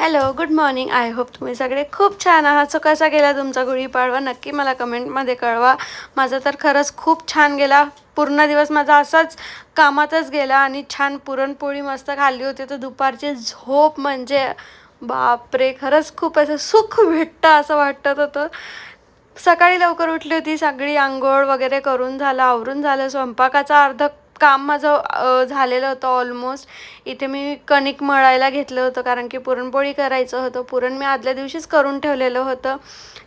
Hello, good morning. I hope तुम्ही सगळे खूप छान आहात. सो कसा गेला तुमचा गुढीपाडवा नक्की मला कमेंटमध्ये कळवा. माझा तर खरंच खूप छान गेला. पूर्ण दिवस माझा असाच कामातच गेला आणि छान पुरणपोळी मस्त खाल्ली होती. तर दुपारची झोप म्हणजे बापरे, खरंच खूप असं सुख भेटतं असं वाटत होतं. सकाळी लवकर उठली होती, सगळी अंघोळ वगैरे करून झालं, आवरून झालं. स्वयंपाकाचा अर्ध काम माझं झालेलं होतं ऑलमोस्ट. इथे मी कणिक मळायला घेतलं होतं कारण की पुरणपोळी करायचं होतं. पुरण मी आदल्या दिवशीच करून ठेवलेलं होतं.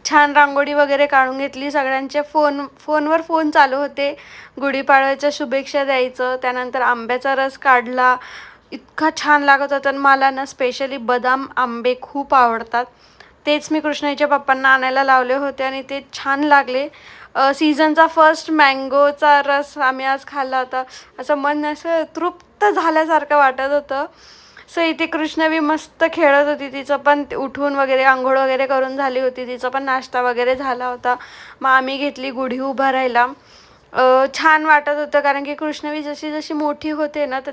छान रांगोळी वगैरे काढून घेतली. सगळ्यांचे फोनवर फोन चालू होते, गुढीपाडव्याच्या शुभेच्छा द्यायचं. त्यानंतर आंब्याचा रस काढला. इतका छान लागत होता. आणि मला ना स्पेशली बदाम आंबे खूप आवडतात. तेच मी कृष्णाईच्या पप्पांना आणायला लावले होते आणि ते छान लागले. सीझनचा फर्स्ट मँगोचा रस आम्ही आज खाल्ला होता. असं मन असं तृप्त झाल्यासारखं वाटत होतं. सो इथे कृष्णवी मस्त खेळत होती. तिचं पण उठून वगैरे आंघोळ वगैरे करून झाली होती. तिचा पण नाश्ता वगैरे झाला होता. मग आम्ही घेतली गुढी उभारायला. छान वाटत होतं कारण की कृष्णवी जशी जशी मोठी होते ना, तर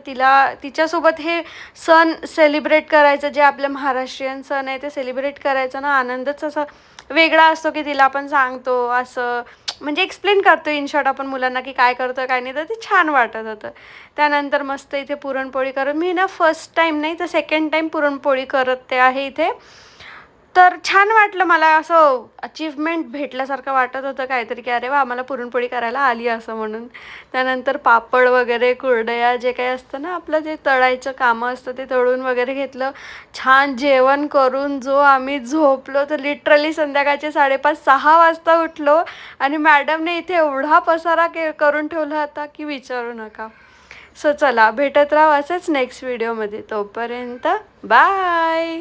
तिच्यासोबत हे सण सेलिब्रेट करायचं, जे आपले महाराष्ट्रीयन सण आहे ते सेलिब्रेट करायचं ना, आनंदच असा वेगळा असतो की तिला आपण सांगतो असं, म्हणजे एक्सप्लेन करतो इन शॉर्ट आपण मुलांना की काय करतो काय नाही. तर ते छान वाटत होतं. त्यानंतर मस्त इथे पुरणपोळी करत मी ना फर्स्ट टाईम नाही तर सेकंड टाईम पुरणपोळी करत ते आहे इथे. तर छान वाटलं मला, असं अचीवमेंट भेटल्यासारखं वाटत होतं काहीतरी, की अरे वा, आम्हाला पुरणपोळी करायला आली असं म्हणून. त्यानंतर पापड वगैरे कुरडया जे काही असतं ना आपलं, जे तळायचं कामं असतं ते तळून वगैरे घेतलं. छान जेवण करून जो आम्ही झोपलो, तर लिटरली संध्याकाळचे 5:30-6 वाजता उठलो. आणि मॅडमने इथे एवढा पसारा करून ठेवला होता की विचारू नका. सो चला, भेटत राहू असंच नेक्स्ट व्हिडिओमध्ये. तोपर्यंत बाय.